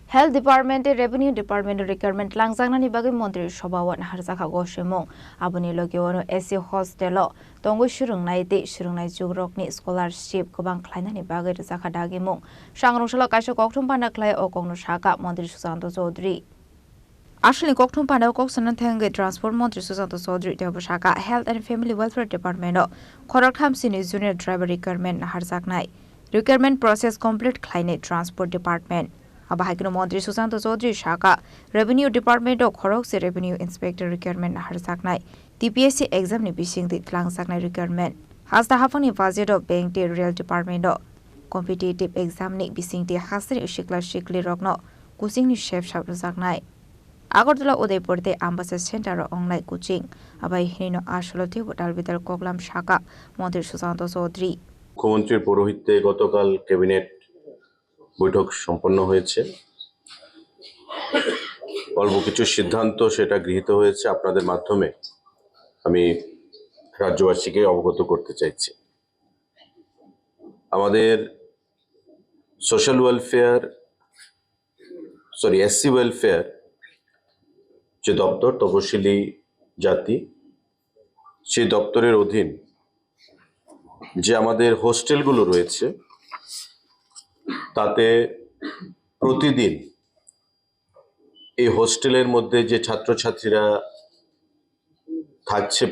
Health Department Revenue Department requirement langjangnani bagi Mantri Sabhawan harjaka gosemung aboni logiwano SC hostelo tongo shurungnai de shurungnai jugrokni scholarship gobang khlainani bagi rjaka dagimung sangrungsala kaisa kokthum pana khlai o kongno saka Mantri Susanto Chaudhary Ashli kokthum pana koksanan thangai transport Mantri Susanto Chaudhary debo saka Health and Family Welfare Department o khorak thamsini junior driver requirement harjaknai requirement process complete khlaine transport department Abahakino Mantri Susanto Chaudhary Shaka Revenue Department of Khorokse Revenue Inspector Requirement Harsaknai TPSC exam ni bising di tlangsaknai requirement Hasta hafani budget of Bank de Real Department of Competitive exam ni bising di hasri ushikla shikli rokno kusing ni chef shabsaknai Agartala Udaipur de Ambassador Center online coaching Abai Hino Asholote Dalbidal Koklam Shaka Mantri Susanto Chaudhary মুখ্যমন্ত্রীর পৌরোহিত্যে গতকাল cabinet বৈঠক সম্পন্ন হয়েছে অল্প কিছু সিদ্ধান্ত সেটা গৃহীত হয়েছে আপনাদের মাধ্যমে আমি রাজ্যবাসীকে অবগত করতে চাইছি আমাদের সোশ্যাল ওয়েলফেয়ার এসসি ওয়েলফেয়ার যে দপ্তর তপশিলি জাতি সেই দপ্তরের অধীন যে আমাদের হোস্টেলগুলো রয়েছে তাতে প্রতিদিন এই হোস্টেলের মধ্যে যে ছাত্রছাত্রীরা থাকছে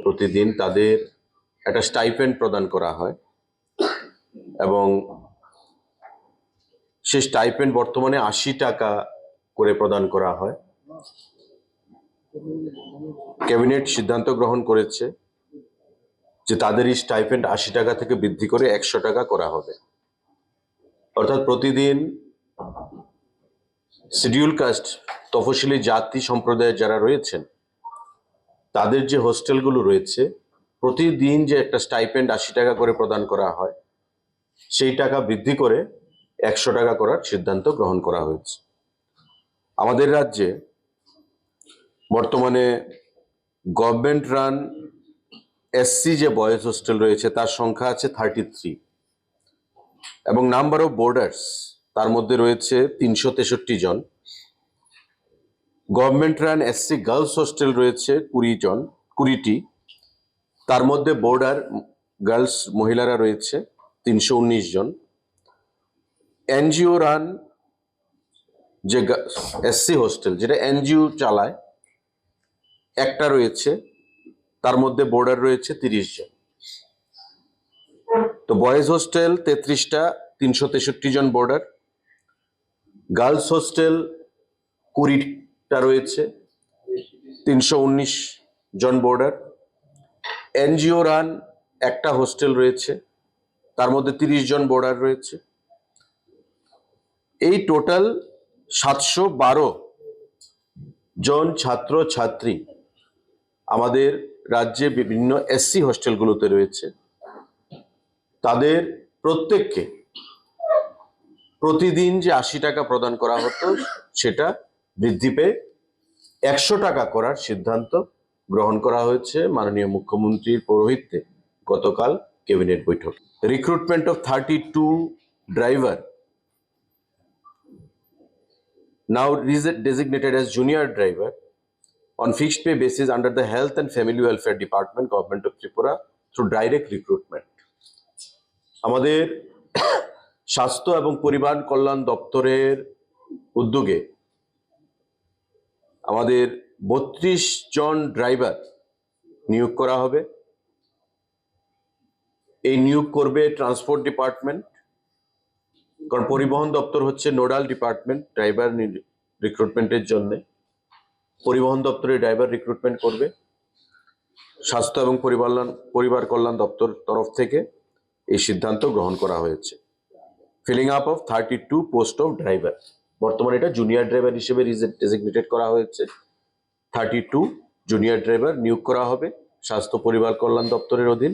প্রতিদিন তাদের একটা স্টাইপেন্ড প্রদান করা হয় এবং সেই স্টাইপেন্ড বর্তমানে ৮০ টাকা করে প্রদান করা হয় ক্যাবিনেট সিদ্ধান্ত গ্রহণ করেছে যে তাদের এই স্টাইপেন্ড ৮০ টাকা থেকে বৃদ্ধি করে ১০০ টাকা করা হবে অর্থাৎ প্রতিদিন শিডিউল কাস্ট তফসিলি জাতি সম্প্রদায়ের যারা রয়েছেন তাদের যে হোস্টেলগুলো রয়েছে প্রতিদিন যে একটা স্টাইপেন্ড ৮০ টাকা করে প্রদান করা হয় সেই টাকা বৃদ্ধি করে ১০০ টাকা করার সিদ্ধান্ত গ্রহণ করা হয়েছে আমাদের রাজ্যে বর্তমানে গভর্নমেন্ট রান এসসি যে বয়েজ হোস্টেল রয়েছে তার সংখ্যা আছে 33 এবং নাম্বার অফ বোর্ডার্স তার মধ্যে রয়েছে ৩৬৩ জন government run SC girls hostel রয়েছে 20টি তার মধ্যে বোর্ডার গার্লস মহিলারা রয়েছে ৩১৯ জন এনজিও রান যে এসসি হোস্টেল যেটা এনজিও চালায় একটা রয়েছে তার মধ্যে বোর্ডার রয়েছে ৩০ জন তো বয়েজ হোস্টেল 33টা ৩৬৩ জন বোর্ডার গার্লস হোস্টেল 20টা রয়েছে ৩১৯ জন বোর্ডার এনজিও রান একটা হোস্টেল রয়েছে তার মধ্যে 30 জন বোর্ডার রয়েছে এই টোটাল ৭১২ জন ছাত্র ছাত্রী আমাদের রাজ্যে বিভিন্ন এসসি হোস্টেলগুলোতে রয়েছে তাদের প্রত্যেককে প্রতিদিন যে ৮০ টাকা প্রদান করা হতো সেটা বৃদ্ধি পেয়ে ১০০ টাকা করার সিদ্ধান্ত গ্রহণ করা হয়েছে মাননীয় মুখ্যমন্ত্রীর পৌরোহিত্যে গতকাল ক্যাবিনেট বৈঠক recruitment of 32 driver now designated as junior driver on fixed pay basis under the Health and Family Welfare Department, Government of Tripura through direct recruitment. আমাদের স্বাস্থ্য এবং পরিবার কল্যাণ দপ্তরের উদ্যোগে আমাদের ৩২ জন ড্রাইভার নিয়োগ করা হবে এই নিয়োগ করবে ট্রান্সপোর্ট ডিপার্টমেন্ট কারণ পরিবহন দপ্তর হচ্ছে নোডাল ডিপার্টমেন্ট ড্রাইভার রিক্রুটমেন্টের জন্য পরিবহন দপ্তরে ড্রাইভার রিক্রুটমেন্ট করবে স্বাস্থ্য এবং পরিবার কল্যাণ দপ্তর তরফ থেকে এই সিদ্ধান্ত গ্রহণ করা হয়েছে feeling up of 32 post of driver বর্তমানে এটা জুনিয়র ড্রাইভার হিসেবে ডেজিগনেটেড করা হয়েছে 32 জুনিয়র ড্রাইভার নিয়োগ করা হবে স্বাস্থ্য পরিবার কল্যাণ দপ্তরের অধীন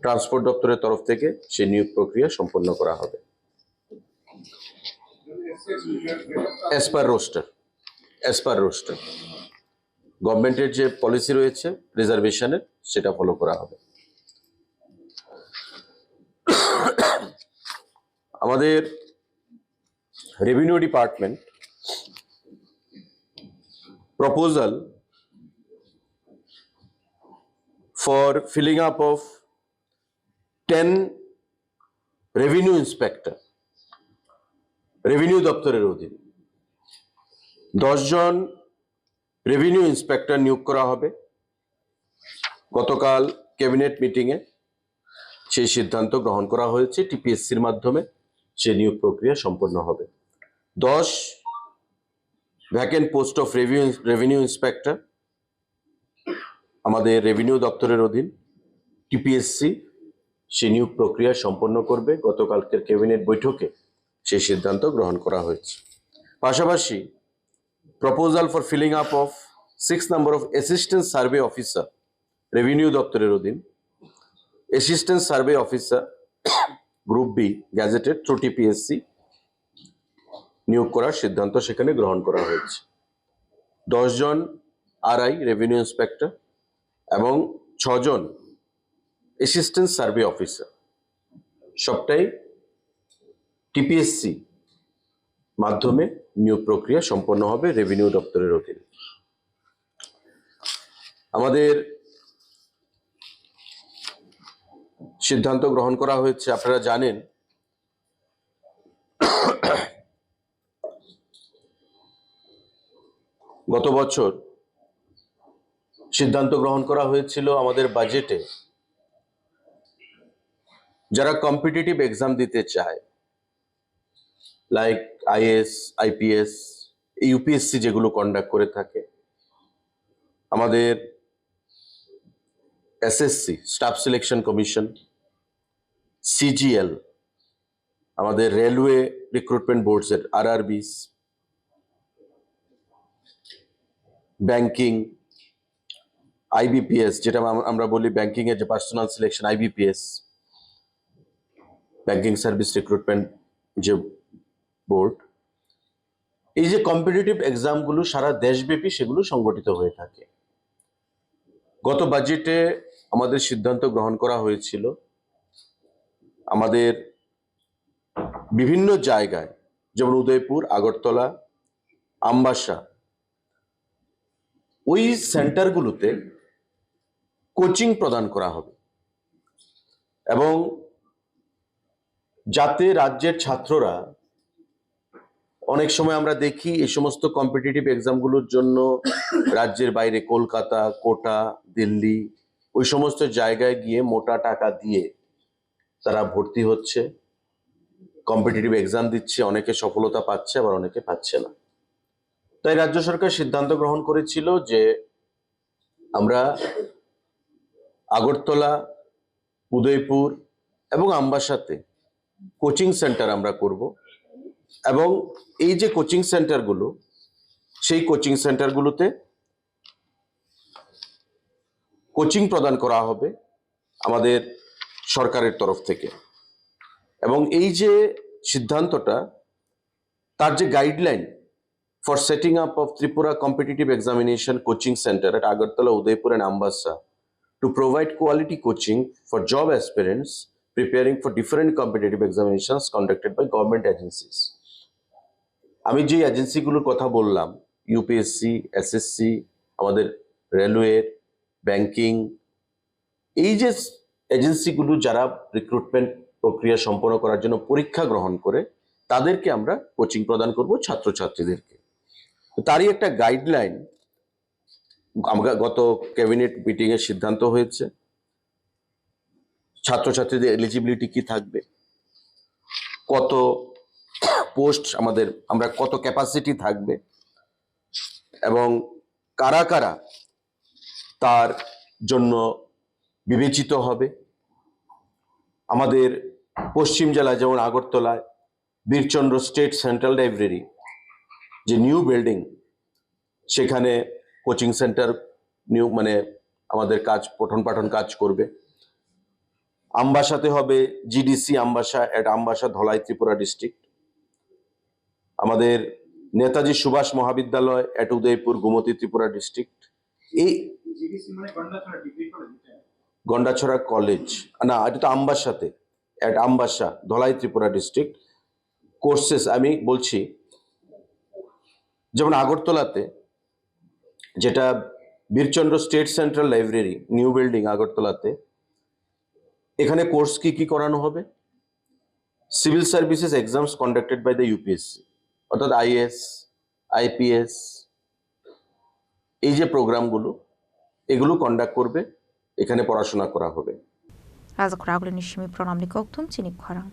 ট্রান্সপোর্ট দপ্তরের তরফ থেকে সেই নিয়োগ প্রক্রিয়া সম্পন্ন করা হবে as per roster গভর্নমেন্টের যে পলিসি রয়েছে রিজার্ভেশনের সেটা ফলো করা হবে আমাদের Revenue Department proposal for filling up of 10 revenue inspector, revenue দপ্তরের অধীনে 10 জন রেভিনিউ ইন্সপেক্টর নিয়োগ করা হবে। গতকাল ক্যাবিনেট মিটিংয়ে সেই সিদ্ধান্ত গ্রহণ করা হয়েছে, টিপিএসসির মাধ্যমে সে নিয়োগ প্রক্রিয়া সম্পন্ন হবে। 10 vacant post of revenue inspector আমাদের রেভিনিউ দপ্তরের অধীন, টিপিএসসি সে নিয়োগ প্রক্রিয়া সম্পন্ন করবে। গতকালকের ক্যাবিনেট বৈঠকে সেই সিদ্ধান্ত গ্রহণ করা হয়েছে। পাশাপাশি proposal for filling up of 6 number of assistant survey officer, revenue দপ্তরের অধীন assistant survey officer group B gazetted through TPSC নিয়োগ করার সিদ্ধান্ত সেখানে গ্রহণ করা হয়েছে। 10 জন আরআই রেভিনিউ ইন্সপেক্টর এবং 6 জন অ্যাসিস্ট্যান্ট সার্ভে অফিসার, সবটাই টিপিএসসি মাধ্যমে নিয়োগ প্রক্রিয়া সম্পন্ন হবে রেভিনিউ দপ্তরের অধীনে। আমাদের সিদ্ধান্ত গ্রহণ করা হয়েছে, আপনারা জানেন গত বছর সিদ্ধান্ত গ্রহণ করা হয়েছিল আমাদের বাজেটে যারা কম্পিটিটিভ এক্সাম দিতে চায়, লাইক আইএএস, আইপিএস, ইউপিএসসি যেগুলো কন্ডাক্ট করে থাকে, আমাদের SSC staff selection commission, CGL, আমাদের রেলওয়ে রিক্রুটমেন্ট বোর্ডসের আরআরবিস, ব্যাংকিং, আইবিপিএস যেটা আমরা বলি ব্যাংকিং এর যে personnel selection, IBPS, banking service recruitment যে বোর্ড, এই যে কম্পিটিটিভ এক্সামগুলো সারা দেশব্যাপী সেগুলো সংগঠিত হয়ে থাকে। গত বাজেটে আমাদের সিদ্ধান্ত গ্রহণ করা হয়েছিল আমাদের বিভিন্ন জায়গায়, যেমন উদয়পুর, আগরতলা, আমবাসা, ওই সেন্টারগুলোতে কোচিং প্রদান করা হবে এবং যাতে রাজ্যের ছাত্ররা, অনেক সময় আমরা দেখি এই সমস্ত কম্পিটিটিভ এক্সামগুলোর জন্য রাজ্যের বাইরে কলকাতা, কোটা, দিল্লি, ওই সমস্ত জায়গায় গিয়ে মোটা টাকা দিয়ে তারা ভর্তি হচ্ছে, কম্পিটিটিভ এক্সাম দিচ্ছে, অনেকে সফলতা পাচ্ছে আবার অনেকে পাচ্ছে না। তাই রাজ্য সরকার সিদ্ধান্ত গ্রহণ করেছিল যে আমরা আগরতলা, উদয়পুর এবং আমবাসাতে কোচিং সেন্টার আমরা করব এবং এই যে কোচিং সেন্টারগুলো, সেই কোচিং সেন্টারগুলোতে কোচিং প্রদান করা হবে আমাদের সরকারের তরফ থেকে। এবং এই যে সিদ্ধান্তটা, তার যে guideline for setting up of Tripura competitive examination coaching centre at Agartala, Udaipur and Ambassa to provide quality coaching for job aspirants preparing for different competitive examinations conducted by government agencies. আমি যে এজেন্সিগুলোর কথা বললাম, ইউপিএসসি, এসএসসি, আমাদের railway, banking, এই যে এজেন্সিগুলো যারা recruitment প্রক্রিয়া সম্পন্ন করার জন্য পরীক্ষা গ্রহণ করে, তাদেরকে আমরা কোচিং প্রদান করব ছাত্রছাত্রীদেরকে। তারই একটা গাইডলাইন আমরা গত ক্যাবিনেট মিটিং এর সিদ্ধান্ত হয়েছে। ছাত্রছাত্রীদের এলিজিবিলিটি কি থাকবে, কত পোস্ট আমরা কত ক্যাপাসিটি থাকবে এবং কারা কারা তার জন্য বিবেচিত হবে। আমাদের পশ্চিম জেলায় যেমন আগরতলায় বীরচন্দ্র স্টেট সেন্ট্রাল লাইব্রেরি যে নিউ বিল্ডিং, সেখানে কোচিং সেন্টার নিউ আমাদের কাজ পঠন পাঠন কাজ করবে। আমবাসাতে হবে GDC Ambassa at Ambassa, Dhalai, Tripura district. আমাদের নেতাজি সুভাষ মহাবিদ্যালয় এট উদয়পুর, গোমতী, ত্রিপুরা ডিস্ট্রিক্ট। এই গন্ডাছড়া কলেজ না, এটা তো আমবাসাতে at Ambassa, Dhalai, Tripura district. Courses আমি বলছি, যেমন আগরতলাতে যেটা Birchandra state central library new building আগরতলাতে, এখানে কোর্স কি কি করানো হবে? Civil services exams conducted by the UPSC, অর্থাৎ আইএস, আইপিএস, এই যে প্রোগ্রামগুলো এগুলো কন্ডাক্ট করবে, এখানে পড়াশোনা করা হবে। রাজা খরাগুলি নিশ্চিমি প্রণামনি কক্তুম চিনি খরাং।